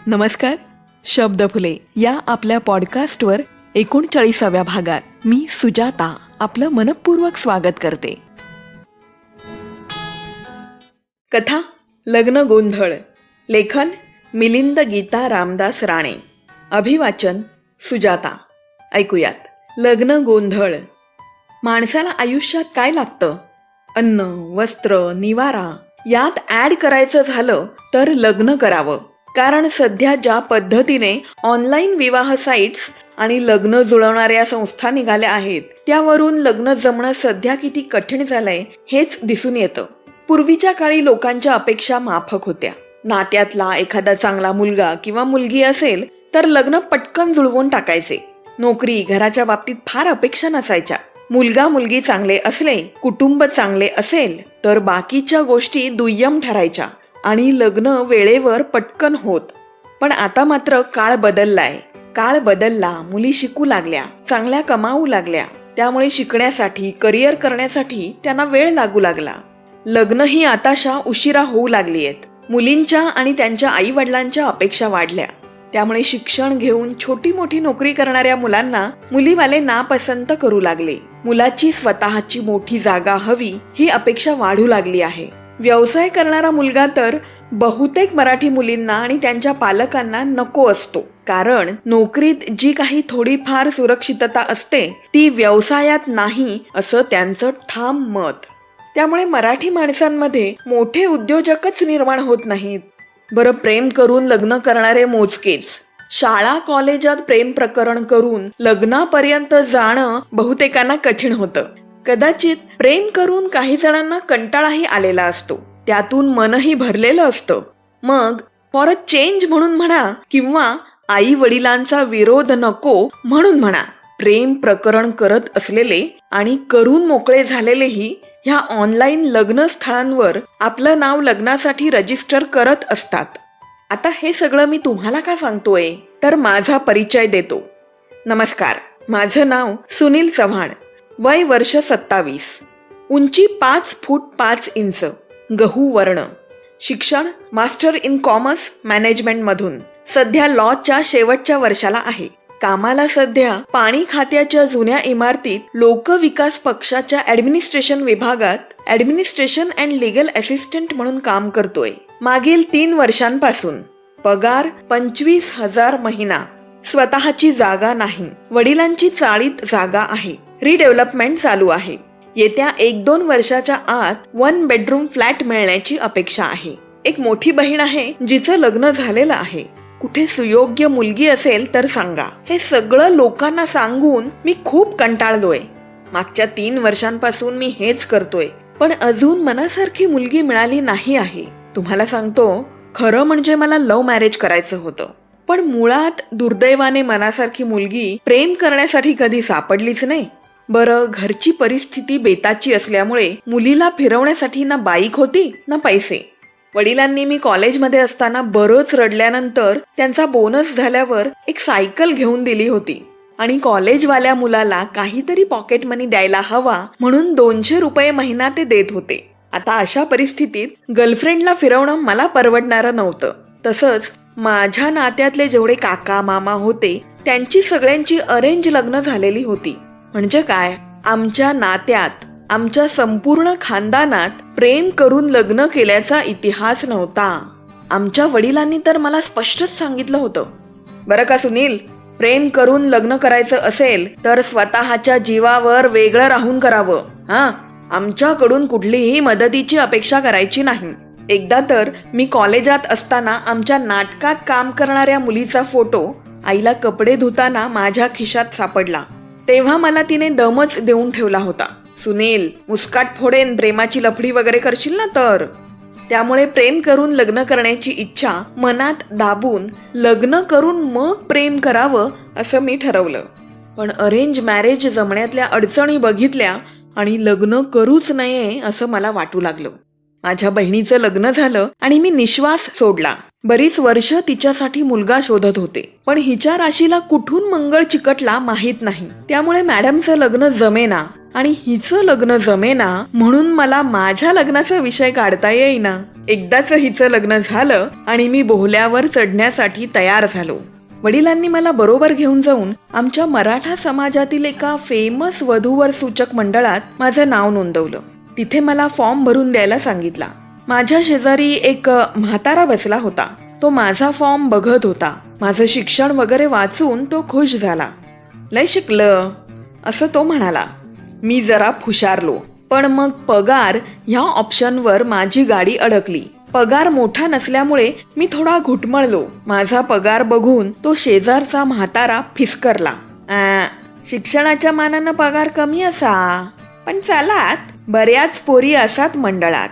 नमस्कार. शब्द फुले या आपल्या पॉडकास्टवर 39व्या भागात मी सुजाता आपलं मनपूर्वक स्वागत करते. कथा लग्न गोंधळ. लेखन मिलिंद गीता रामदास राणे. अभिवाचन सुजाता. ऐकूयात. लग्न गोंधळ. माणसाला आयुष्यात काय लागतं? अन्न, वस्त्र, निवारा. यात ॲड करायचं झालं तर लग्न करावं. कारण सध्या ज्या पद्धतीने ऑनलाईन विवाह साईट्स आणि लग्न जुळवणाऱ्या संस्था निघाल्या आहेत, त्यावरून लग्न जमणं सध्या किती कठीण झालंय हेच दिसून येतं. पूर्वीच्या काळी लोकांच्या अपेक्षा माफक होत्या. नात्यातला एखादा चांगला मुलगा किंवा मुलगी असेल तर लग्न पटकन जुळवून टाकायचे. नोकरी, घराच्या बाबतीत फार अपेक्षा नसायच्या. मुलगा मुलगी चांगले असले, कुटुंब चांगले असेल तर बाकीच्या गोष्टी दुय्यम ठरायच्या आणि लग्न वेळेवर पटकन होत. पण आता मात्र काळ बदललाय. काळ बदलला, मुली शिकू लागल्या, चांगल्या कमावू लागल्या. त्यामुळे शिकण्यासाठी, करिअर करण्यासाठी त्यांना वेळ लागू लागला. लग्नही आताशा उशिरा होऊ लागली आहेत. मुलींच्या आणि त्यांच्या आई वडिलांच्या अपेक्षा वाढल्या. त्यामुळे शिक्षण घेऊन छोटी मोठी नोकरी करणाऱ्या मुलांना मुलीवाले नापसंत करू लागले. मुलाची स्वतःची मोठी जागा हवी ही अपेक्षा वाढू लागली आहे. व्यवसाय करणारा मुलगा तर बहुतेक मराठी मुलींना आणि त्यांच्या पालकांना नको असतो. कारण नोकरीत जी काही थोडीफार सुरक्षितता असते ती व्यवसायात नाही असं त्यांचं ठाम मत. त्यामुळे मराठी माणसांमध्ये मोठे उद्योजकच निर्माण होत नाहीत. बरं, प्रेम करून लग्न करणारे मोजकेच. शाळा कॉलेजात प्रेम प्रकरण करून लग्नापर्यंत जाणं बहुतेकांना कठीण होतं. कदाचित प्रेम करून काही जणांना कंटाळाही आलेला असतो. त्यातून मनही भरलेलं असतं. मग फॉर अ चेंज म्हणून म्हणा किंवा आई वडिलांचा विरोध नको म्हणून म्हणा, प्रेम प्रकरण करत असलेले आणि करून मोकळे झालेलेही ह्या ऑनलाईन लग्न स्थळांवर आपलं नाव लग्नासाठी रजिस्टर करत असतात. आता हे सगळं मी तुम्हाला का सांगतोय तर माझा परिचय देतो. नमस्कार, माझं नाव सुनील चव्हाण. वय वर्ष 27. उंची 5 फूट 5 इंच. गहू वर्ण. शिक्षण मास्टर इन कॉमर्स मॅनेजमेंट मधून. सध्या लॉच्या शेवटच्या वर्षाला आहे. कामाला सध्या पाणी खात्याच्या जुन्या इमारतीत लोकविकास पक्षाच्या ऍडमिनिस्ट्रेशन विभागात ऍडमिनिस्ट्रेशन अँड लीगल असिस्टंट म्हणून काम करतोय. मागील 3 वर्षांपासून. पगार 25,000 महिना. स्वतःची जागा नाही, वडिलांची चाळीत जागा आहे. रिडेव्हलपमेंट चालू आहे. येत्या 1-2 वर्षाच्या आत 1 बेडरूम फ्लॅट मिळण्याची अपेक्षा आहे. एक मोठी बहीण आहे जिचं लग्न झालेलं आहे. कुठे सुयोग्य मुलगी असेल तर सांगा. हे सगळं लोकांना सांगून मी खूप कंटाळलोय. मागच्या 3 वर्षांपासून मी हेच करतोय, पण अजून मनासारखी मुलगी मिळाली नाही आहे. तुम्हाला सांगतो, खरं म्हणजे मला लव्ह मॅरेज करायचं होतं. पण मुळात दुर्दैवाने मनासारखी मुलगी प्रेम करण्यासाठी कधी सापडलीच नाही. बरं, घरची परिस्थिती बेताची असल्यामुळे मुलीला फिरवण्यासाठी ना बाईक होती ना पैसे. वडिलांनी मी कॉलेजमध्ये असताना बरंच रडल्यानंतर त्यांचा बोनस झाल्यावर एक सायकल घेऊन दिली होती आणि कॉलेजवाल्या मुलाला काहीतरी पॉकेट मनी द्यायला हवा म्हणून 200 रुपये महिना ते देत होते. आता अशा परिस्थितीत गर्लफ्रेंडला फिरवणं मला परवडणारं नव्हतं. तसंच माझ्या नात्यातले जेवढे काका मामा होते त्यांची सगळ्यांची अरेंज लग्न झालेली होती. म्हणजे काय, आमच्या नात्यात, आमच्या संपूर्ण खानदानात प्रेम करून लग्न केल्याचा इतिहास नव्हता. आमच्या वडिलांनी तर मला स्पष्टच सांगितलं होतं, बरं का सुनील, प्रेम करून लग्न करायचं असेल तर स्वतःच्या जीवावर वेगळं राहून करावं. आमच्याकडून कुठलीही मदतीची अपेक्षा करायची नाही. एकदा तर मी कॉलेजात असताना आमच्या नाटकात काम करणाऱ्या मुलीचा फोटो आईला कपडे धुताना माझ्या खिशात सापडला. तेव्हा मला तिने दमच देऊन ठेवला होता, सुनील, मुस्काट फोडेन, प्रेमाची लफडी वगैरे करशील ना तर. त्यामुळे प्रेम करून लग्न करण्याची इच्छा मनात दाबून लग्न करून मग प्रेम करावं असं मी ठरवलं. पण अरेंज मॅरेज जमण्यातल्या अडचणी बघितल्या आणि लग्न करूच नये असं मला वाटू लागलं. माझ्या बहिणीचं लग्न झालं आणि मी निश्वास सोडला. बरीच वर्ष तिच्यासाठी मुलगा शोधत होते, पण हिच्या राशीला कुठून मंगळ चिकटला माहित नाही. त्यामुळे मॅडमचं लग्न जमेना आणि हिचं लग्न जमेना म्हणून मला माझ्या लग्नाचा विषय काढता येईना. एकदाच हिचं लग्न झालं आणि मी बोहल्यावर चढण्यासाठी तयार झालो. वडिलांनी मला बरोबर घेऊन जाऊन आमच्या मराठा समाजातील एका फेमस वधूवर सूचक मंडळात माझं नाव नोंदवलं. तिथे मला फॉर्म भरून द्यायला सांगितला. माझ्या शेजारी एक म्हातारा बसला होता. तो माझा फॉर्म बघत होता. माझं शिक्षण वगैरे वाचून तो खुश झाला. लय शिकलं असं तो म्हणाला. मी जरा फुशारलो. पण मग पगार ह्या ऑप्शनवर माझी गाडी अडकली. पगार मोठा नसल्यामुळे मी थोडा घुटमळलो. माझा पगार बघून तो शेजारचा म्हातारा फिसकरला. शिक्षणाच्या मानानं पगार कमी असा, पण चलात बऱ्याच पोरी असात मंडळात.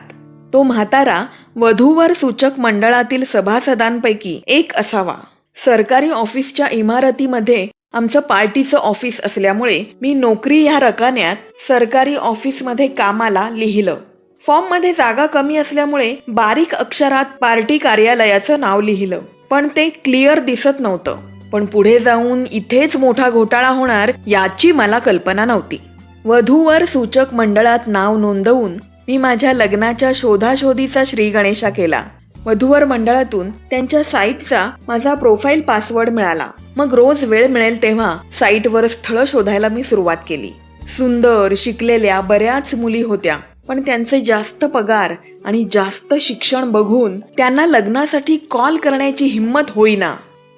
तो म्हातारा वधूवर सूचक मंडळातील सभासदांपैकी एक असावा. सरकारी ऑफिसच्या इमारतीमध्ये आमचं पार्टीचं ऑफिस असल्यामुळे मी नोकरी ह्या रकान्यात सरकारी ऑफिसमध्ये कामाला लिहिलं. फॉर्ममध्ये जागा कमी असल्यामुळे बारीक अक्षरात पार्टी कार्यालयाचं नाव लिहिलं, पण ते क्लिअर दिसत नव्हतं. पण पुढे जाऊन इथेच मोठा घोटाळा होणार याची मला कल्पना नव्हती. वधूवर सूचक मंडळात नाव नोंदवून मी माझ्या लग्नाच्या शोधाशोधीचा श्री गणेशा केला. वधूवर मंडळातून त्यांच्या साईटचा माझा प्रोफाईल पासवर्ड मिळाला. मग रोज वेळ मिळेल तेव्हा साईटवर स्थळ शोधायला मी सुरुवात केली. सुंदर शिकलेल्या बऱ्याच मुली होत्या, पण त्यांचे जास्त पगार आणि जास्त शिक्षण बघून त्यांना लग्नासाठी कॉल करण्याची हिंमत होईना.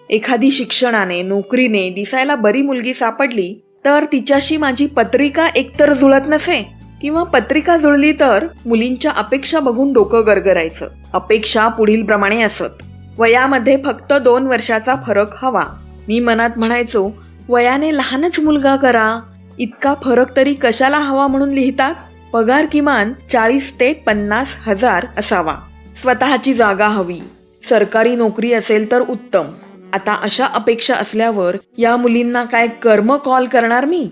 एखादी शिक्षणाने नोकरीने दिसायला बरी मुलगी सापडली तर तिच्याशी माझी पत्रिका एकतर जुळत नसे किंवा पत्रिका जुळली तर मुलींच्या अपेक्षा बघून डोकं गरगरायचं. अपेक्षा पुढील प्रमाणे असत. वयामध्ये फक्त 2 वर्षाचा फरक हवा. मी मनात म्हणायचो, वयाने लहानच मुलगा करा, इतका फरक तरी कशाला हवा म्हणून लिहितात. पगार किमान 40 ते 50 हजार असावा. स्वतःची जागा हवी. सरकारी नोकरी असेल तर उत्तम. आता अशा अपेक्षा असल्यावर या मुलींना काय कर्म कॉल करणार मी?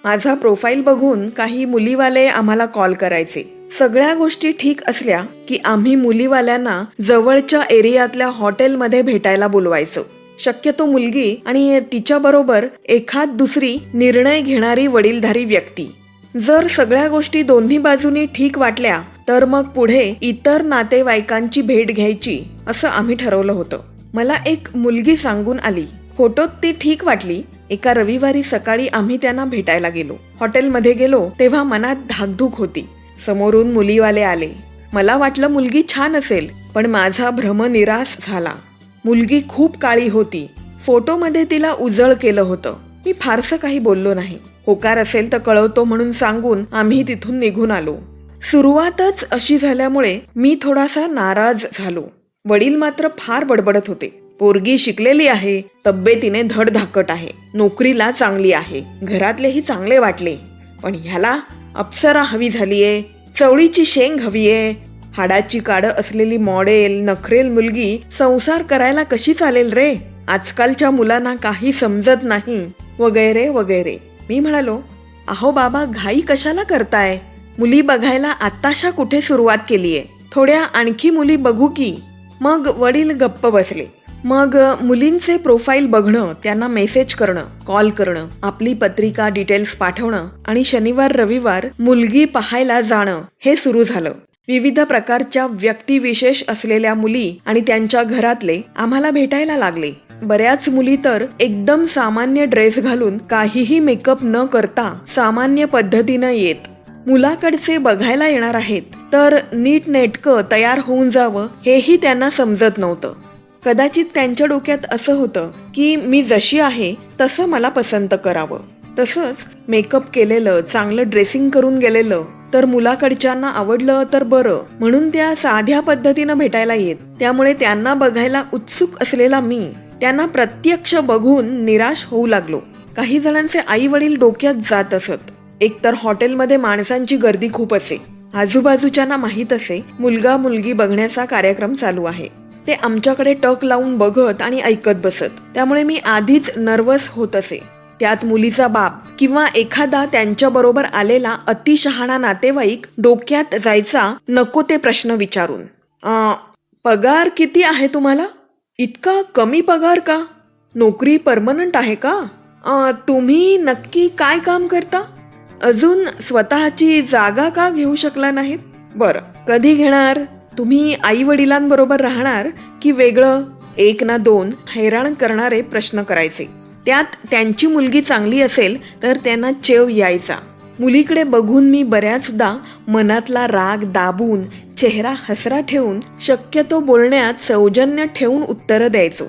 माझा प्रोफाईल बघून काही मुलीवाले आम्हाला कॉल करायचे. सगळ्या गोष्टी ठीक असल्या की आम्ही मुलीवाल्यांना जवळच्या एरियातल्या हॉटेलमध्ये भेटायला बोलवायचो. शक्यतो मुलगी आणि तिच्याबरोबर एखाद दुसरी निर्णय घेणारी वडीलधारी व्यक्ती. जर सगळ्या गोष्टी दोन्ही बाजूनी ठीक वाटल्या तर मग पुढे इतर नातेवाईकांची भेट घ्यायची असं आम्ही ठरवलं होतं. मला एक मुलगी सांगून आली. फोटोत ती ठीक वाटली. एका रविवारी सकाळी आम्ही त्यांना भेटायला गेलो. हॉटेलमध्ये गेलो तेव्हा मनात धाकधूक होती. समोरून मुलीवाले आले. मला वाटलं मुलगी छान असेल, पण माझा भ्रम निराश झाला. मुलगी खूप काळी होती. फोटोमध्ये तिला उजळ केलं होतं. मी फारसं काही बोललो नाही. होकार असेल तर कळवतो म्हणून सांगून आम्ही तिथून निघून आलो. सुरुवातच अशी झाल्यामुळे मी थोडासा नाराज झालो. वडील मात्र फार बडबडत होते. पोरगी शिकलेली आहे, तब्येतीने धडधाकट आहे, नोकरीला चांगली आहे, घरातलेही चांगले वाटले, पण ह्याला अप्सरा हवी झालीये, चवळीची शेंग हवीये, हाडाची काडं असलेली मॉडेल नखरेल मुलगी संसार करायला कशी चालेल रे, आजकालच्या मुलांना काही समजत नाही, वगैरे वगैरे. मी म्हणालो, अहो बाबा, घाई कशाला करताय? मुली बघायला आत्ताशा कुठे सुरुवात केलीये, थोड्या आणखी मुली बघू की. मग वडील गप्प बसले. मग मुलींचे प्रोफाईल बघणं, त्यांना मेसेज करणं, कॉल करणं, आपली पत्रिका डिटेल्स पाठवणं आणि शनिवार रविवार मुलगी पाहायला जाणं हे सुरू झालं. विविध प्रकारच्या व्यक्तिविशेष असलेल्या मुली आणि त्यांच्या घरातले आम्हाला भेटायला लागले. बऱ्याच मुली तर एकदम सामान्य ड्रेस घालून काहीही मेकअप न करता सामान्य पद्धतीनं येत. मुलाकडचे बघायला येणार आहेत तर नीटनेटकं तयार होऊन जावं हेही त्यांना समजत नव्हतं. कदाचित त्यांच्या डोक्यात असं होतं की मी जशी आहे तसं मला पसंत करावं. तसंच मेकअप केलेलं, चांगलं ड्रेसिंग करून गेलेलं तर मुलाकडच्यांना आवडलं तर बरं म्हणून त्या साध्या पद्धतीनं भेटायला येत. त्यामुळे त्यांना बघायला उत्सुक असलेला मी त्यांना प्रत्यक्ष बघून निराश होऊ लागलो. काही जणांचे आई वडील डोक्यात जात असत. एकतर हॉटेलमध्ये माणसांची गर्दी खूप असे. आजूबाजूच्यांना माहीत असे मुलगा मुलगी बघण्याचा कार्यक्रम चालू आहे. ते आमच्याकडे टक लावून बघत आणि ऐकत बसत. त्यामुळे मी आधीच नर्वस होत असे. त्यात मुलीचा बाप किंवा एखादा त्यांच्या बरोबर आलेला अतिशहाणा नातेवाईक डोक्यात जायचा नको ते प्रश्न विचारून, पगार किती आहे तुम्हाला? इतका कमी पगार का? नोकरी परमनंट आहे का? तुम्ही नक्की काय काम करता? अजून स्वतःची जागा का घेऊ शकला नाहीत? बरं, कधी घेणार? तुम्ही आई वडिलांबरोबर राहणार की वेगळं? एक ना दोन हैराण करणारे प्रश्न करायचे. त्यात त्यांची मुलगी चांगली असेल तर त्यांना चेव यायचा. मुलीकडे बघून मी बऱ्याचदा मनातला राग दाबून, चेहरा हसरा ठेवून, शक्यतो बोलण्यात सौजन्य ठेवून उत्तरं द्यायचो.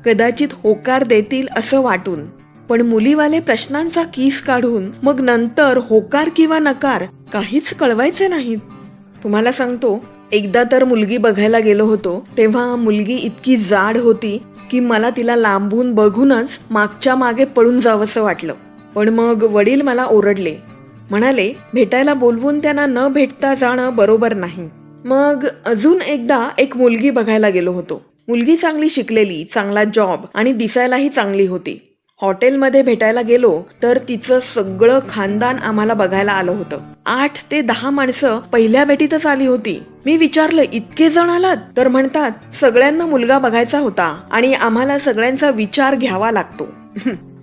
कदाचित होकार देतील असं वाटून. पण मुलीवाले प्रश्नांचा कीस काढून मग नंतर होकार किंवा नकार काहीच कळवायचे नाहीत. तुम्हाला सांगतो, एकदा तर मुलगी बघायला गेलो होतो तेव्हा मुलगी इतकी जाड होती की मला तिला लांबून बघूनच मागच्या मागे पळून जावंसं वाटलं. पण मग वडील मला ओरडले. म्हणाले, भेटायला बोलवून त्यांना न भेटता जाणं बरोबर नाही. मग अजून एकदा एक मुलगी बघायला गेलो होतो. मुलगी चांगली शिकलेली, चांगला जॉब आणि दिसायलाही चांगली होती. हॉटेलमध्ये भेटायला गेलो तर तिचं सगळं खानदान आम्हाला बघायला आलं होतं. 8 ते 10 माणसं पहिल्या भेटीतच आली होती. मी विचारलं, इतके जण आलात? तर म्हणतात, सगळ्यांना मुलगा बघायचा होता आणि आम्हाला सगळ्यांचा विचार घ्यावा लागतो.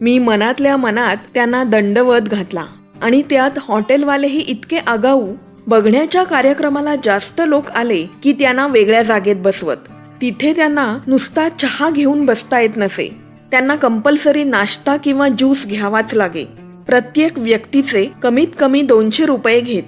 मी मनातल्या मनात त्यांना दंडवत घातला. आणि त्यात हॉटेलवालेही इतके आगाऊ. बघण्याच्या कार्यक्रमाला जास्त लोक आले की त्यांना वेगळ्या जागेत बसवत. तिथे त्यांना नुसता चहा घेऊन बसता येत नसे. त्यांना कंपल्सरी नाश्ता किंवा ज्यूस घ्यावाच लागे. प्रत्येक व्यक्तीचे कमीत कमी 200 रुपये घेत.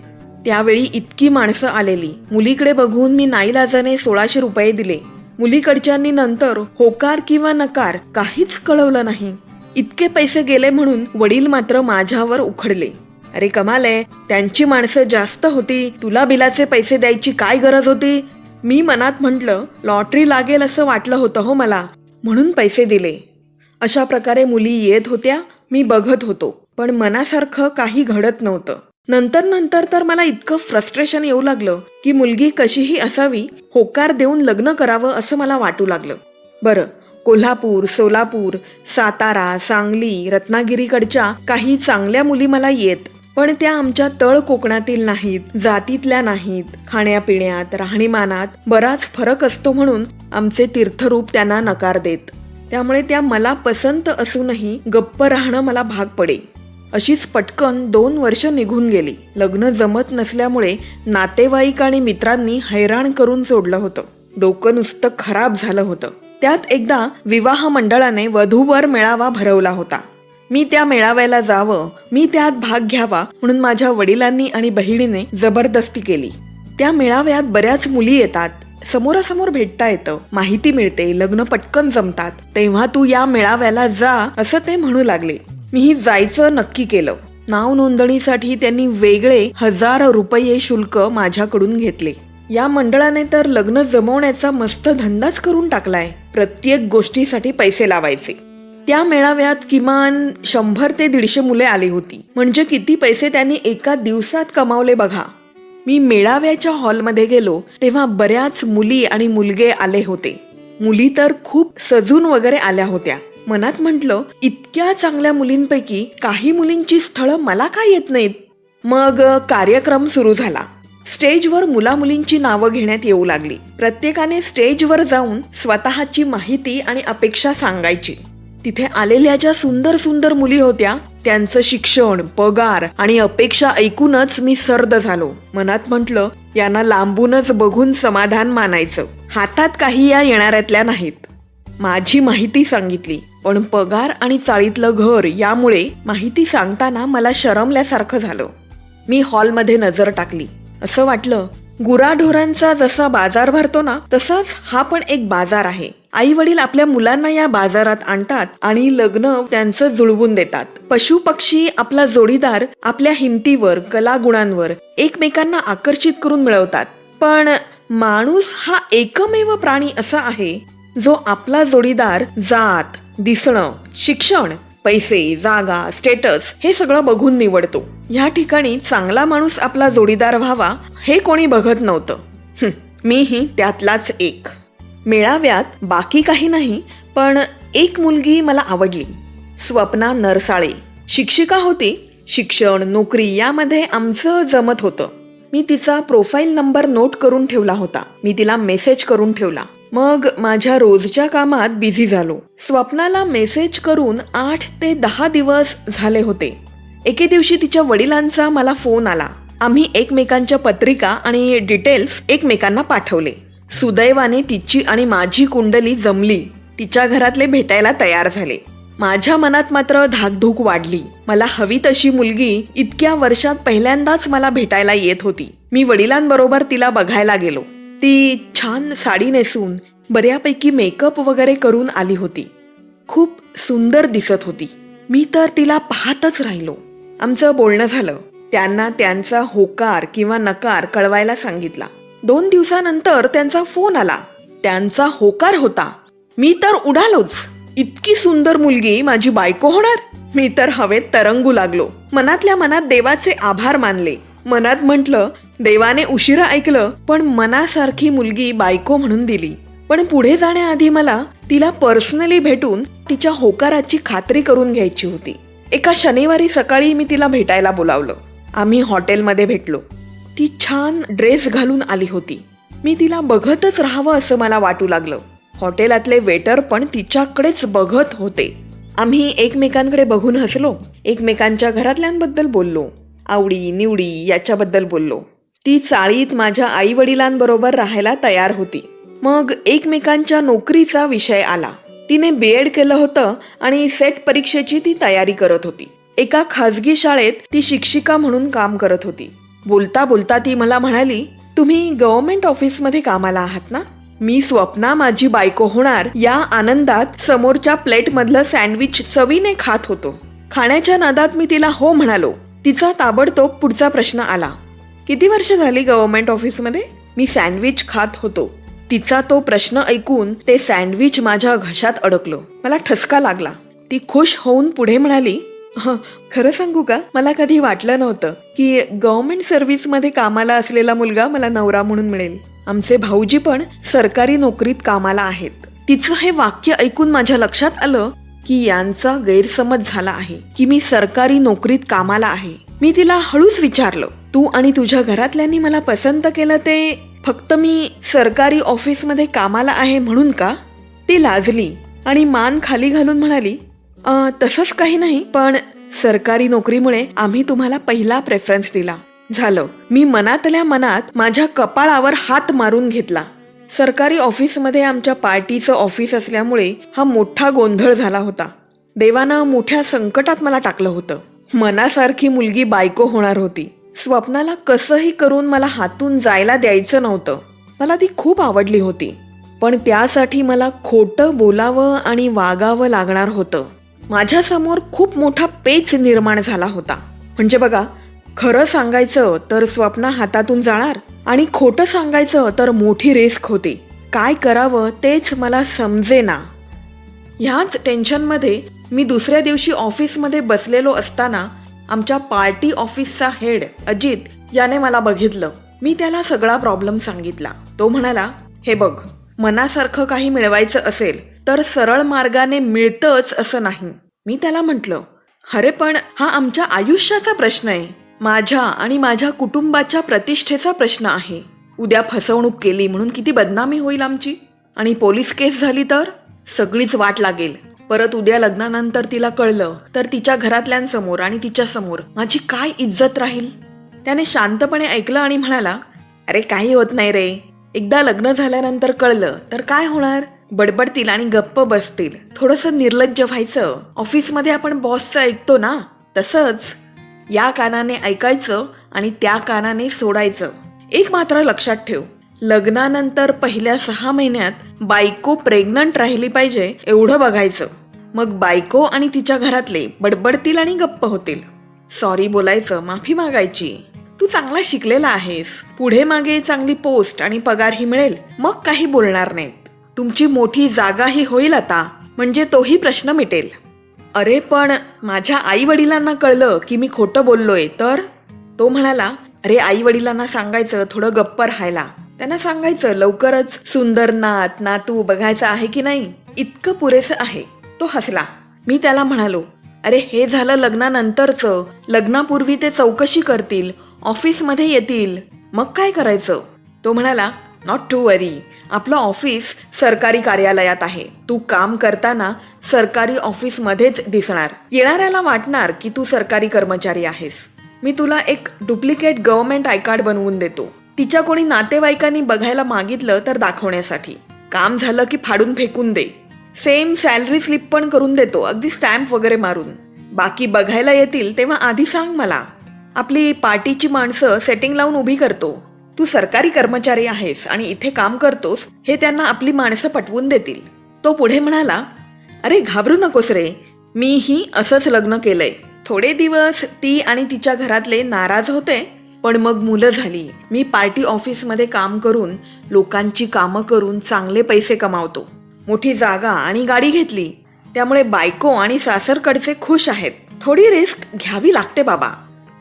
त्यावेळी इतकी माणसं आलेली. मुलीकडे बघून मी नाईलाजाने 1600 रुपये दिले. मुलीकडच्यांनी नंतर होकार किंवा नकार काहीच कळवलं नाही. इतके पैसे गेले म्हणून वडील मात्र माझ्यावर उखडले. अरे कमाल आहे, त्यांची माणसं जास्त होती, तुला बिलाचे पैसे द्यायची काय गरज होती? मी मनात म्हटलं, लॉटरी लागेल असं वाटलं होतं हो मला, म्हणून पैसे दिले. अशा प्रकारे मुली येत होत्या, मी बघत होतो, पण मनासारखं काही घडत नव्हतं. नंतर तर मला इतकं फ्रस्ट्रेशन येऊ लागलं की मुलगी कशीही असावी, होकार देऊन लग्न करावं असं मला वाटू लागलं. बरं, कोल्हापूर, सोलापूर, सातारा, सांगली, रत्नागिरीकडच्या काही चांगल्या मुली मला येत. पण त्या आमच्या तळ कोकणातील नाहीत, जातीतल्या नाहीत. खाण्यापिण्यात, राहणीमानात बराच फरक असतो म्हणून आमचे तीर्थरूप त्यांना नकार देत. त्यामुळे त्या मला पसंत असूनही गप्प राहणं मला भाग पडे. अशीच पटकन 2 वर्ष निघून गेली. लग्न जमत नसल्यामुळे नातेवाईक आणि मित्रांनी हैराण करून सोडलं होतं. डोकं नुसतं खराब झालं होतं. त्यात एकदा विवाह मंडळाने वधूवर मेळावा भरवला होता. मी त्या मेळाव्याला जावं, मी त्यात भाग घ्यावा म्हणून माझ्या वडिलांनी आणि बहिणीने जबरदस्ती केली. त्या मेळाव्यात बऱ्याच मुली येतात, समोरासमोर भेटता येतं, माहिती मिळते, लग्न पटकन जमतात. तेव्हा तू या मेळाव्याला जा असं ते म्हणू लागले. मीही जायचं नक्की केलं. नाव नोंदणीसाठी त्यांनी वेगळे 1000 रुपये शुल्क माझ्याकडून घेतले. या मंडळाने तर लग्न जमवण्याचा मस्त धंदाच करून टाकलाय. प्रत्येक गोष्टीसाठी पैसे लावायचे. त्या मेळाव्यात किमान 100 ते 150 मुले आली होती. म्हणजे किती पैसे त्यांनी एका दिवसात कमावले बघा. मी मेळाव्याच्या हॉलमध्ये गेलो तेव्हा बऱ्याच मुली आणि मुलगे आले होते. मुली तर खूप सजून वगैरे आल्या होत्या. मनात म्हटलं, इतक्या चांगल्या मुलींपैकी काही मुलींची स्थळं मला काय येत नाहीत. मग कार्यक्रम सुरू झाला. स्टेजवर मुलामुलींची नावं घेण्यात येऊ लागली. प्रत्येकाने स्टेजवर जाऊन स्वतःची माहिती आणि अपेक्षा सांगायची. तिथे आलेल्या ज्या सुंदर सुंदर मुली होत्या त्यांचं शिक्षण, पगार आणि अपेक्षा ऐकूनच मी सर्द झालो. मनात म्हटलं, यांना लांबूनच बघून समाधान मानायचं. हातात काही या येणाऱ्यातल्या नाहीत. माझी माहिती सांगितली, पण पगार आणि चाळीतलं घर यामुळे माहिती सांगताना मला शरमल्यासारखं झालं. मी हॉलमध्ये नजर टाकली. असं वाटलं, गुराढोरांचा जसा बाजार भरतो ना, तसाच हा पण एक बाजार आहे. आई वडील आपल्या मुलांना या बाजारात आणतात आणि लग्न त्यांचं जुळवून देतात. पशु पक्षी आपला जोडीदार आपल्या हिमतीवर, कलागुणांवर एकमेकांना आकर्षित करून मिळवतात. पण माणूस हा एकमेव प्राणी असा आहे जो आपला जोडीदार जात, दिसणं, शिक्षण, पैसे, जागा, स्टेटस हे सगळं बघून निवडतो. ह्या ठिकाणी चांगला माणूस आपला जोडीदार व्हावा हे कोणी बघत नव्हतं. मीही त्यातलाच एक. मेळाव्यात बाकी काही नाही, पण एक मुलगी मला आवडली. स्वप्ना नरसाळे. शिक्षिका होती. शिक्षण, नोकरी यामध्ये आमचं जमत होतं. मी तिचा प्रोफाईल नंबर नोट करून ठेवला होता. मी तिला मेसेज करून ठेवला. मग माझ्या रोजच्या कामात बिझी झालो. स्वप्नाला मेसेज करून 8 ते 10 दिवस झाले होते. एके दिवशी तिच्या वडिलांचा मला फोन आला. आम्ही एकमेकांच्या पत्रिका आणि डिटेल्स एकमेकांना पाठवले. सुदैवाने तिची आणि माझी कुंडली जमली. तिच्या घरातले भेटायला तयार झाले. माझ्या मनात मात्र धाकधूक वाढली. मला हवी तशी मुलगी इतक्या वर्षात पहिल्यांदाच मला भेटायला येत होती. मी वडिलांबरोबर तिला बघायला गेलो. ती छान साडी नेसून बऱ्यापैकी मेकअप वगैरे करून आली होती. खूप सुंदर दिसत होती. मी तर तिला पाहतच राहिलो. आमचं बोलणं झालं. त्यांना त्यांचा होकार किंवा नकार कळवायला सांगितला. 2 दिवसानंतर त्यांचा फोन आला. त्यांचा होकार होता. मी तर उडालोच. इतकी सुंदर मुलगी माझी बायको होणार? मी तर हवेत तरंगू लागलो. मनातल्या मनात देवाचे आभार मानले. मनात म्हटलं, देवाने उशिरा ऐकलं, पण मनासारखी मुलगी बायको म्हणून दिली. पण पुढे जाण्याआधी मला तिला पर्सनली भेटून तिच्या होकाराची खात्री करून घ्यायची होती. एका शनिवारी सकाळी मी तिला भेटायला बोलावलं. आम्ही हॉटेलमध्ये भेटलो. ती छान ड्रेस घालून आली होती. मी तिला बघतच राहावं असं मला वाटू लागलं. हॉटेलातले वेटर पण तिच्याकडेच बघत होते. आम्ही एकमेकांकडे बघून हसलो. एकमेकांच्या घरातल्यांबद्दल बोललो. आवडी निवडी याच्याबद्दल बोललो. ती चाळीत माझ्या आई वडिलांबरोबर राहायला तयार होती. मग एकमेकांच्या नोकरीचा विषय आला. तिने BEd केलं होतं आणि सेट परीक्षेची ती तयारी करत होती. एका खाजगी शाळेत ती शिक्षिका म्हणून काम करत होती. बोलता बोलता ती मला म्हणाली, तुम्ही गव्हर्नमेंट ऑफिसमध्ये कामाला आहात ना? मी स्वप्ना माझी बायको होणार या आनंदात समोरच्या प्लेटमधलं सँडविच चवीने खात होतो. खाण्याच्या नादात मी तिला हो म्हणालो. तिचा ताबडतोब पुढचा प्रश्न आला, किती वर्ष झाली गव्हर्नमेंट ऑफिसमध्ये? मी सँडविच खात होतो. तिचा तो प्रश्न ऐकून ते सँडविच माझ्या घशात अडकलं. मला ठसका लागला. ती खुश होऊन पुढे म्हणाली, खरं सांगू का, मला कधी वाटलं नव्हतं की गव्हर्नमेंट सर्व्हिसमध्ये कामाला असलेला मुलगा मला नवरा म्हणून मिळेल. आमचे भाऊजी पण सरकारी नोकरीत कामाला आहेत. तिचं हे वाक्य ऐकून माझ्या लक्षात आलं की यांचा गैरसमज झाला आहे की मी सरकारी नोकरीत कामाला आहे. मी तिला हळूच विचारलं, तू आणि तुझ्या घरातल्यांनी मला पसंत केलं ते फक्त मी सरकारी ऑफिसमध्ये कामाला आहे म्हणून का? ती लाजली आणि मान खाली घालून म्हणाली, तसंच काही नाही, पण सरकारी नोकरीमुळे आम्ही तुम्हाला पहिला प्रेफरन्स दिला. झालं. मी मनातल्या मनात माझ्या कपाळावर हात मारून घेतला. सरकारी ऑफिसमध्ये आमच्या पार्टीचं ऑफिस असल्यामुळे हा मोठा गोंधळ झाला होता. देवानं मोठ्या संकटात मला टाकलं होतं. मनासारखी मुलगी बायको होणार होती. स्वप्नाला कसंही करून मला हातून जायला द्यायचं नव्हतं. मला ती खूप आवडली होती, पण त्यासाठी मला खोटं बोलावं आणि वागावं लागणार होतं. माझ्यासमोर खूप मोठा पेच निर्माण झाला होता. म्हणजे बघा, खरं सांगायचं तर स्वप्ना हातातून जाणार आणि खोटं सांगायचं तर मोठी रिस्क होती. काय करावं तेच मला समजेना. ह्याच टेन्शनमध्ये मी दुसऱ्या दिवशी ऑफिसमध्ये बसलेलो असताना आमच्या पार्टी ऑफिसचा हेड अजित याने मला बघितलं. मी त्याला सगळा प्रॉब्लेम सांगितला. तो म्हणाला, हे बघ, मनासारखं काही मिळवायचं असेल तर सरळ मार्गाने मिळतंच असं नाही. मी त्याला म्हटलं, अरे पण हा आमच्या आयुष्याचा प्रश्न आहे. माझ्या आणि माझ्या कुटुंबाच्या प्रतिष्ठेचा प्रश्न आहे. उद्या फसवणूक केली म्हणून किती बदनामी होईल आमची, आणि पोलीस केस झाली तर सगळीच वाट लागेल. परत उद्या लग्नानंतर तिला कळलं तर तिच्या घरातल्यांसमोर आणि तिच्या समोर माझी काय इज्जत राहील. त्याने शांतपणे ऐकलं आणि म्हणाला, अरे काही होत नाही रे, एकदा लग्न झाल्यानंतर कळलं तर काय होणार? बडबडतील आणि गप्प बसतील. थोडंसं निर्लज्ज व्हायचं. ऑफिसमध्ये आपण बॉसचं ऐकतो ना, तसंच या कानाने ऐकायचं आणि त्या कानाने सोडायचं. एक मात्र लक्षात ठेव, लग्नानंतर पहिल्या 6 महिन्यात बायको प्रेग्नंट राहिली पाहिजे एवढं बघायचं. मग बायको आणि तिच्या घरातले बडबडतील आणि गप्प होतील. सॉरी बोलायचं, माफी मागायची. तू चांगला शिकलेला आहेस, पुढे मागे चांगली पोस्ट आणि पगारही मिळेल, मग काही बोलणार नाहीत. तुमची मोठी जागाही होईल आता, म्हणजे तोही प्रश्न मिटेल. अरे पण माझ्या आई वडिलांना कळलं की मी खोटं बोललोय तर? तो म्हणाला, अरे आई वडिलांना सांगायचं थोडं गप्प राहायला. त्यांना सांगायचं लवकरच सुंदर नातू बघायचं आहे की नाही, इतकं पुरेसं आहे. तो हसला. मी त्याला म्हणालो, अरे हे झालं लग्नानंतरचं. लग्नापूर्वी ते चौकशी करतील, ऑफिसमध्ये येतील, मग काय करायचं? तो म्हणाला, नॉट टू वरी, आपलं ऑफिस सरकारी कार्यालयात आहे. तू काम करताना सरकारी ऑफिसमध्येच दिसणार. येणाऱ्याला वाटणार की तू सरकारी कर्मचारी आहेस. मी तुला एक डुप्लिकेट गव्हर्नमेंट आय कार्ड बनवून देतो. तिच्या कोणी नातेवाईकांनी बघायला मागितलं तर दाखवण्यासाठी. काम झालं की फाडून फेकून दे. सेम सॅलरी स्लिप पण करून देतो, अगदी स्टॅम्प वगैरे मारून. बाकी बघायला येतील तेव्हा आधी सांग मला. आपली पार्टीची माणसं सेटिंग लावून उभी करतो. तू सरकारी कर्मचारी आहेस आणि इथे काम करतोस हे त्यांना आपली माणसं पटवून देतील. तो पुढे म्हणाला, अरे घाबरू नकोस रे, मीही असंच लग्न केलंय. थोडे दिवस ती आणि तिच्या घरातले नाराज होते, पण मग मुलं झाली. मी पार्टी ऑफिसमध्ये काम करून, लोकांची कामं करून चांगले पैसे कमावतो. मोठी जागा आणि गाडी घेतली. त्यामुळे बायको आणि सासरकडचे खुश आहेत. थोडी रिस्क घ्यावी लागते बाबा.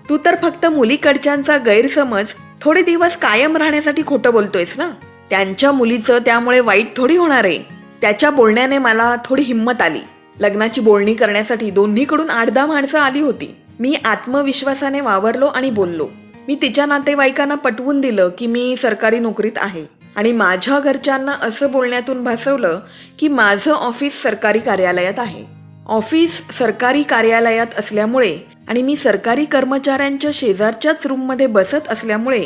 तू तर फक्त मुलीकडच्यांचा गैरसमज थोडे दिवस कायम राहण्यासाठी खोटं बोलतोयस ना. त्यांच्या मुलीचं त्यामुळे वाईट थोडी होणार आहे. त्याच्या बोलण्याने मला थोडी हिंमत आली. लग्नाची बोलणी करण्यासाठी दोन्हीकडून 8-10 माणसं आली होती. मी आत्मविश्वासाने वावरलो आणि बोललो. मी तिच्या नातेवाईकांना पटवून दिलं की मी सरकारी नोकरीत आहे आणि माझ्या घरच्यांना असं बोलण्यातून भासवलं की माझं ऑफिस सरकारी कार्यालयात आहे. ऑफिस सरकारी कार्यालयात असल्यामुळे आणि मी सरकारी कर्मचाऱ्यांच्या शेजारच्याच रूममध्ये बसत असल्यामुळे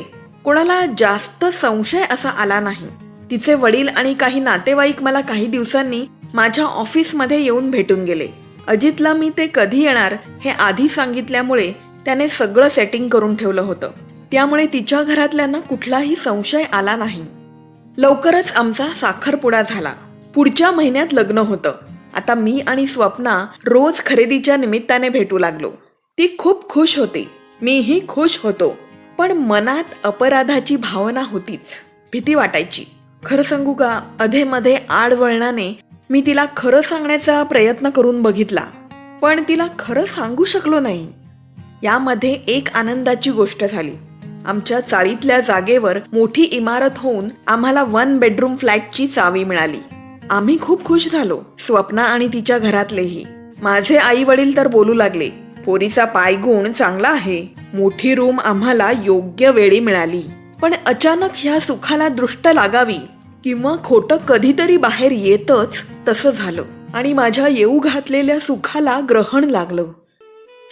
कोणाला जास्त संशय असा आला नाही. तिचे वडील आणि काही नातेवाईक मला काही दिवसांनी माझ्या ऑफिसमध्ये येऊन भेटून गेले. अजितला मी ते कधी येणार हे आधी सांगितल्यामुळे त्याने सगळं सेटिंग करून ठेवलं होतं. त्यामुळे तिच्या घरातल्यांना कुठलाही संशय आला नाही. लवकरच आमचा साखरपुडा झाला. पुढच्या महिन्यात लग्न होतं. आता मी आणि स्वप्ना रोज खरेदीच्या निमित्ताने भेटू लागलो. ती खूप खुश होती, मीही खुश होतो. पण मनात अपराधाची भावना होतीच. भीती वाटायची. खरं सांगू का, अधेमध्ये आडवळणाने मी तिला खरं सांगण्याचा प्रयत्न करून बघितला, पण तिला खरं सांगू शकलो नाही. यामध्ये एक आनंदाची गोष्ट झाली. आमच्या चाळीतल्या जागेवर मोठी इमारत होऊन आम्हाला 1 बेडरूम फ्लॅटची चावी मिळाली. आम्ही खूप खुश झालो, स्वप्ना आणि तिच्या घरातलेही. माझे आई वडील तर बोलू लागले, पोरीचा पायगुण चांगला आहे. मोठी रूम आम्हाला योग्य वेळी मिळाली. पण अचानक ह्या सुखाला दृष्ट लागावी किंवा खोटं कधीतरी बाहेर येतच तसं झालं आणि माझ्या येऊ घातलेल्या सुखाला ग्रहण लागलं.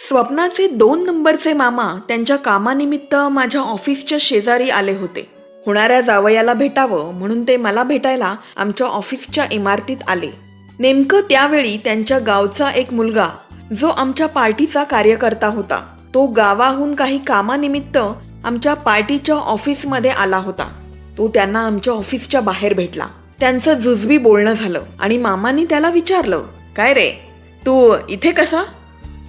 स्वप्नाचे 2 नंबरचे मामा त्यांच्या कामानिमित्त माझ्या ऑफिसच्या शेजारी आले होते. होणाऱ्या जावयाला भेटावं म्हणून ते मला भेटायला आमच्या ऑफिसच्या इमारतीत आले. नेमकं त्यावेळी त्यांच्या गावचा एक मुलगा, जो आमच्या पार्टीचा कार्यकर्ता होता, तो गावाहून काही कामानिमित्त आमच्या पार्टीच्या ऑफिसमध्ये आला होता. तो त्यांना आमच्या ऑफिसच्या बाहेर भेटला. त्यांचं जुजबी बोलणं झालं आणि मामांनी त्याला विचारलं, काय रे, तू इथे कसा?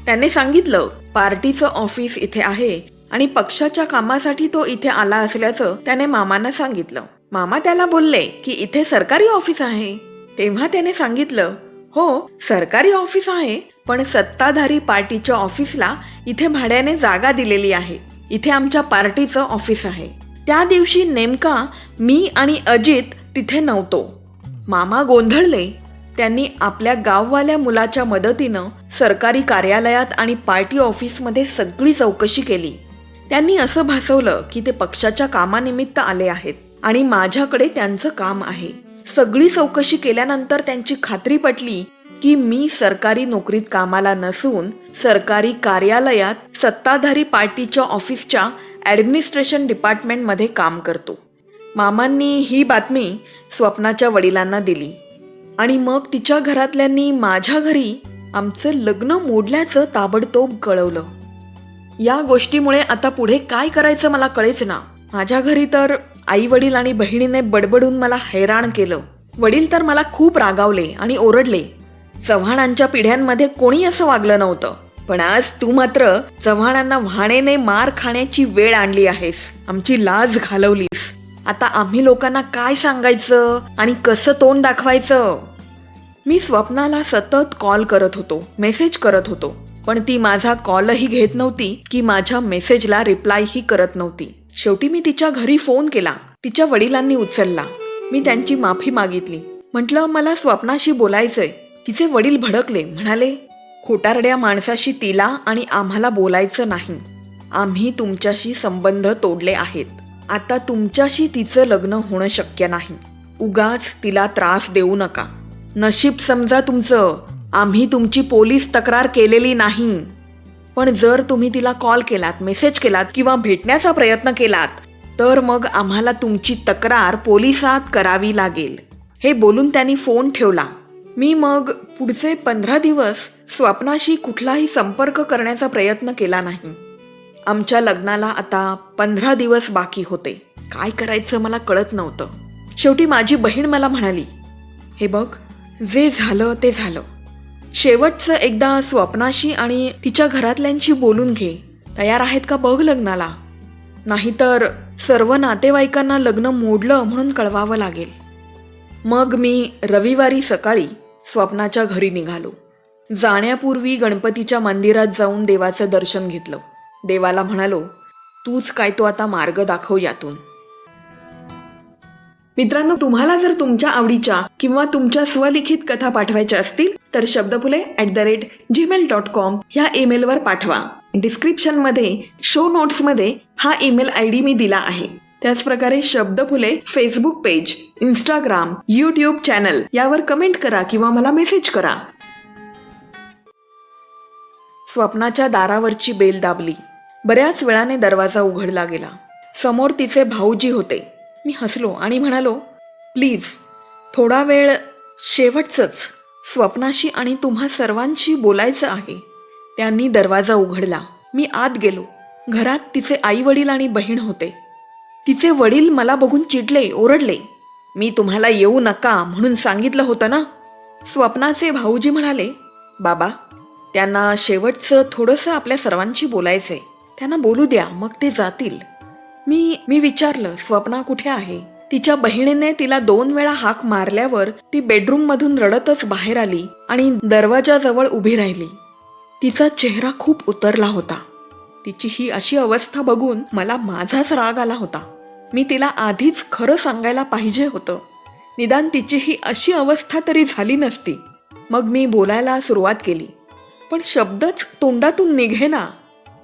त्याने सांगितलं, पार्टीचं ऑफिस इथे आहे आणि पक्षाच्या कामासाठी तो इथे आला असल्याचं त्याने मामांना सांगितलं. मामा त्याला बोलले की इथे सरकारी ऑफिस आहे. तेव्हा त्याने सांगितलं, हो सरकारी ऑफिस आहे, पण सत्ताधारी पार्टीच्या ऑफिसला इथे भाड्याने जागा दिलेली आहे. इथे आमच्या पार्टीचं ऑफिस आहे. त्या दिवशी नेमका मी आणि अजित तिथे नव्हतो. मामा गोंधळले. त्यांनी आपल्या गाववाल्या मुलाच्या मदतीनं सरकारी कार्यालयात आणि पार्टी ऑफिसमध्ये सगळी चौकशी केली. त्यांनी असं भासवलं की ते पक्षाच्या कामानिमित्त आले आहेत आणि माझ्याकडे त्यांचं काम आहे. सगळी चौकशी केल्यानंतर त्यांची खात्री पटली की मी सरकारी नोकरीत कामाला नसून सरकारी कार्यालयात सत्ताधारी पार्टीच्या ऑफिसच्या ॲडमिनिस्ट्रेशन डिपार्टमेंटमध्ये काम करतो. मामांनी ही बातमी स्वप्नाच्या वडिलांना दिली आणि मग तिच्या घरातल्यांनी माझ्या घरी आमचं लग्न मोडल्याचं ताबडतोब कळवलं. या गोष्टीमुळे आता पुढे काय करायचं मला कळेच ना. माझ्या घरी तर आई वडील आणि बहिणीने बडबडून मला हैराण केलं. वडील तर मला खूप रागावले आणि ओरडले. चव्हाणांच्या पिढ्यांमध्ये कोणी असं वागलं नव्हतं, पण आज तू मात्र चव्हाणांना वाहनेने मार खाण्याची वेळ आणली आहेस. आमची लाज घालवलीस. आता आम्ही लोकांना काय सांगायचं आणि कसं तोंड दाखवायचं? मी स्वप्नाला सतत कॉल करत होतो, मेसेज करत होतो, पण ती माझा कॉलही घेत नव्हती की माझ्या मेसेजला रिप्लायही करत नव्हती. शेवटी मी तिच्या घरी फोन केला. तिच्या वडिलांनी उचलला. मी त्यांची माफी मागितली. म्हटलं मला स्वप्नाशी बोलायचंय. तिचे वडील भडकले. म्हणाले, खोटारड्या माणसाशी तिला आणि आम्हाला बोलायचं नाही. आम्ही तुमच्याशी संबंध तोडले आहेत. आता तुमच्याशी तिचं लग्न होणं शक्य नाही. उगाच तिला त्रास देऊ नका. नशीब समजा तुमचं, आम्ही तुमची पोलीस तक्रार केलेली नाही. पण जर तुम्ही तिला कॉल केलात, मेसेज केलात किंवा भेटण्याचा प्रयत्न केलात तर मग आम्हाला तुमची तक्रार पोलिसात करावी लागेल. हे बोलून त्यांनी फोन ठेवला. मी मग पुढचे 15 दिवस स्वप्नाशी कुठलाही संपर्क करण्याचा प्रयत्न केला नाही. आमच्या लग्नाला आता 15 दिवस बाकी होते. काय करायचं मला कळत नव्हतं. शेवटी माझी बहीण मला म्हणाली, हे बघ, जे झालं ते झालं. शेवटचं एकदा स्वप्नाशी आणि तिच्या घरातल्यांशी बोलून घे. तयार आहेत का बघ लग्नाला. नाहीतर सर्व नातेवाईकांना लग्न मोडलं म्हणून कळवावं लागेल. मग मी रविवारी सकाळी स्वप्नाच्या घरी निघालो. जाण्यापूर्वी गणपतीच्या मंदिरात जाऊन देवाचं दर्शन घेतलं. देवाला म्हणालो, तूच काय तो आता मार्ग दाखव यातून. मित्रांनो, तुम्हाला जर तुमच्या आवडीच्या किंवा तुमच्या स्वलिखित कथा पाठवायच्या असतील तर शब्दफुले@gmail.com ह्या ईमेलवर पाठवा. डिस्क्रिप्शनमध्ये शो नोट्समध्ये हा ईमेल ID मी दिला आहे. त्याचप्रकारे Shabdphule Facebook page, Instagram, YouTube channel यावर कमेंट करा किंवा मला मेसेज करा. स्वप्नाच्या दारावरची बेल दाबली. बऱ्याच वेळाने दरवाजा उघडला गेला. समोर तिचे भाऊजी होते. मी हसलो आणि म्हणालो, प्लीज थोडा वेळ, शेवटचंच स्वप्नाशी आणि तुम्हा सर्वांशी बोलायचं आहे. त्यांनी दरवाजा उघडला. मी आत गेलो. घरात तिचे आई वडील आणि बहीण होते. तिचे वडील मला बघून चिडले, ओरडले. मी तुम्हाला येऊ नका म्हणून सांगितलं होतं ना. स्वप्नाचे भाऊजी म्हणाले, बाबा, त्यांना शेवटचं थोडंसं आपल्या सर्वांशी बोलायचंय. त्यांना बोलू द्या, मग ते जातील. मी विचारलं, स्वप्ना कुठे आहे? तिच्या बहिणीने तिला 2 वेळा हाक मारल्यावर ती बेडरूम मधून रडतच बाहेर आली आणि दरवाजाजवळ उभी राहिली. तिचा चेहरा खूप उतरला होता. तिची ही अशी अवस्था बघून मला माझाच राग आला होता. मी तिला आधीच खरं सांगायला पाहिजे होतं. निदान तिची ही अशी अवस्था तरी झाली नसती. मग मी बोलायला सुरुवात केली, पण शब्दच तोंडातून निघेना.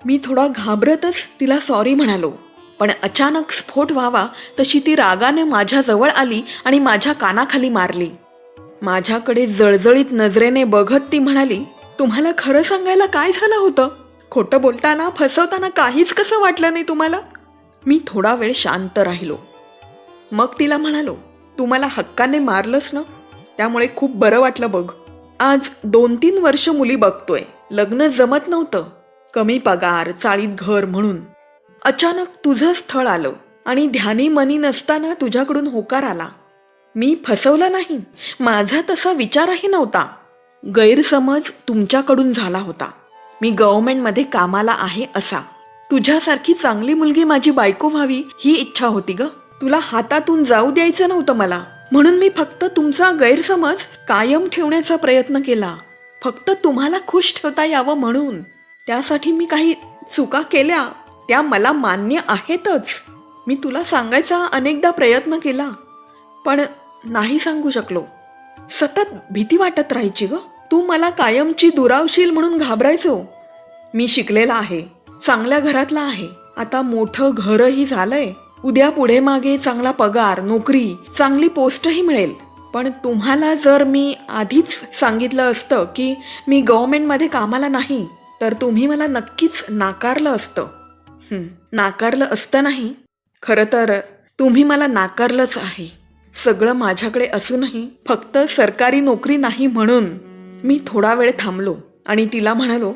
मी थोडा घाबरतच तिला सॉरी म्हणालो. पण अचानक स्फोट व्हावा तशी ती रागाने माझ्याजवळ आली आणि माझ्या कानाखाली मारली. माझ्याकडे जळजळीत नजरेने बघत ती म्हणाली, तुम्हाला खरं सांगायला काय झालं होतं? खोटं बोलताना, फसवताना काहीच कसं वाटलं नाही तुम्हाला? मी थोडा वेळ शांत राहिलो. मग तिला म्हणालो, तू मला हक्काने मारलंस ना, त्यामुळे खूप बरं वाटलं बघ. आज 2-3 वर्ष मुली बघतोय. लग्न जमत नव्हतं. कमी पगार, चाळीत घर म्हणून. अचानक तुझं स्थळ आलं आणि ध्यानी मनी नसताना तुझ्याकडून होकार आला. मी फसवलं नाही. माझा तसा विचारही नव्हता. गैरसमज तुमच्याकडून झाला होता. मी गव्हर्नमेंटमध्ये कामाला आहे असा. तुझ्यासारखी चांगली मुलगी माझी बायको व्हावी ही इच्छा होती ग. तुला हातातून जाऊ द्यायचं नव्हतं मला. म्हणून मी फक्त तुमचा गैरसमज कायम ठेवण्याचा प्रयत्न केला. फक्त तुम्हाला खुश ठेवता यावं म्हणून. त्यासाठी मी काही चुका केल्या, त्या मला मान्य आहेतच. मी तुला सांगायचा अनेकदा प्रयत्न केला, पण नाही सांगू शकलो. सतत भीती वाटत राहायची ग. तू मला कायमची दुरावशील म्हणून घाबरायचो. मी शिकलेला आहे, चांगल्या घरातला आहे. आता मोठं घरही झालंय. उद्या पुढे मागे चांगला पगार, नोकरी, चांगली पोस्टही मिळेल. पण तुम्हाला जर मी आधीच सांगितलं असतं की मी गव्हर्नमेंटमध्ये कामाला नाही, तर तुम्ही मला नक्कीच नाकारलं असतं. नाकारलं असतं नाही, खरं तर तुम्ही मला नाकारलंच आहे. सगळं माझ्याकडे असूनही फक्त सरकारी नोकरी नाही म्हणून. मी थोडा वेळ थांबलो आणि तिला म्हणालो,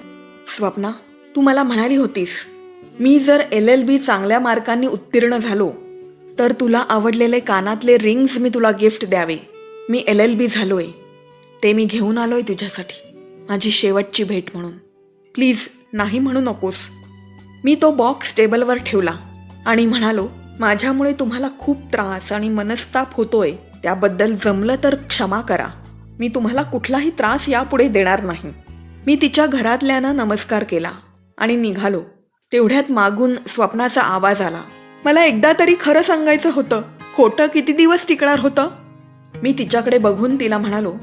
स्वप्ना, तू मला म्हणाली होतीस मी जर LLB चांगल्या मार्कांनी उत्तीर्ण झालो तर तुला आवडलेले कानातले रिंग्स मी तुला गिफ्ट द्यावे. मी LLB झालोय. ते मी घेऊन आलोय तुझ्यासाठी, माझी शेवटची भेट म्हणून. प्लीज नाही म्हणू नकोस. मी तो बॉक्स टेबलवर ठेवला आणि म्हणालो, माझ्यामुळे तुम्हाला खूप त्रास आणि मनस्ताप होतोय. त्याबद्दल जमलं तर क्षमा करा. मी तुम्हाला कुठलाही त्रास यापुढे देणार नाही. मी तिच्या घरातल्यांना नमस्कार केला आणि निघालो. तेवढ्यात मागून स्वप्नाचा आवाज आला. मला एकदा तरी खरं सांगायचं होतं. खोटं किती दिवस टिकणार होतं? मी तिच्याकडे बघून तिला म्हणालो,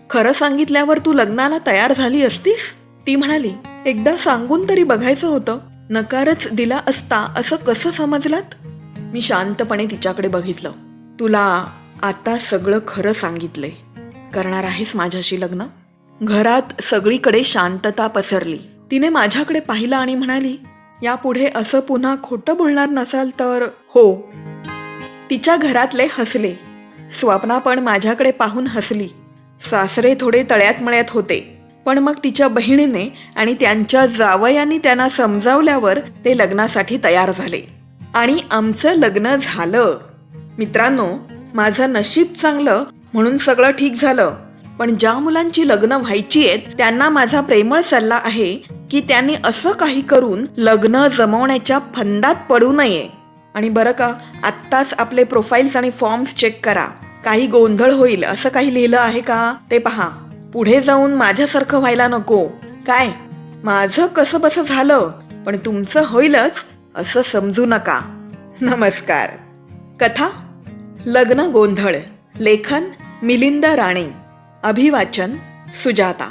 खरं सांगितल्यावर तू लग्नाला तयार झाली असतीस? ती म्हणाली, एकदा सांगून तरी बघायचं होतं. नकारच दिला असता असं कसं समजलात? मी शांतपणे तिच्याकडे बघितलं. तुला आता सगळं खरं सांगितलंय. करणार आहेस माझ्याशी लग्न? घरात सगळीकडे शांतता पसरली. तिने माझ्याकडे पाहिलं आणि म्हणाली, यापुढे असं पुन्हा खोटं बोलणार नसाल तर? हो. तिच्या घरातले हसले. स्वप्ना पण माझ्याकडे पाहून हसली. सासरे थोडे तळ्यात मळ्यात होते, पण मग तिच्या बहिणीने आणि त्यांच्या जावयांनी त्यांना समजावल्यावर ते लग्नासाठी तयार झाले आणि आमचं लग्न झालं. मित्रांनो, माझं नशीब चांगलं म्हणून सगळं ठीक झालं. पण ज्या मुलांची लग्न व्हायची आहेत त्यांना माझा प्रेमळ सल्ला आहे की त्यांनी असं काही करून लग्न जमवण्याच्या फंदात पडू नये. आणि बरं का, आत्ताच आपले प्रोफाईल्स आणि फॉर्म्स चेक करा. काही गोंधळ होईल असं काही लिहिलं आहे का ते पहा. पुढे जाऊन माझ्यासारखं व्हायला नको. काय, माझं कसं बसं झालं पण तुमचं होईलच असं समजू नका. नमस्कार. कथा लग्न गोंधळ. लेखन मिलिंद राणे. अभिवाचन सुजाता.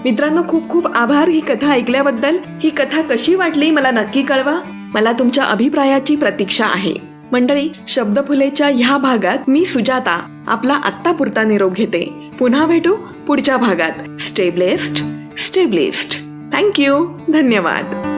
मित्रांनो, खूप खूप आभार ही कथा ऐकल्याबद्दल. ही कथा कशी वाटली मला नक्की कळवा. मला तुमच्या अभिप्रायाची प्रतीक्षा आहे. मंडळी, शब्दफुलेच्या ह्या भागात मी सुजाता आपला आत्तापुरता निरोप घेते. पुन्हा भेटू पुढच्या भागात. Stay blessed, stay blessed. Thank you. धन्यवाद.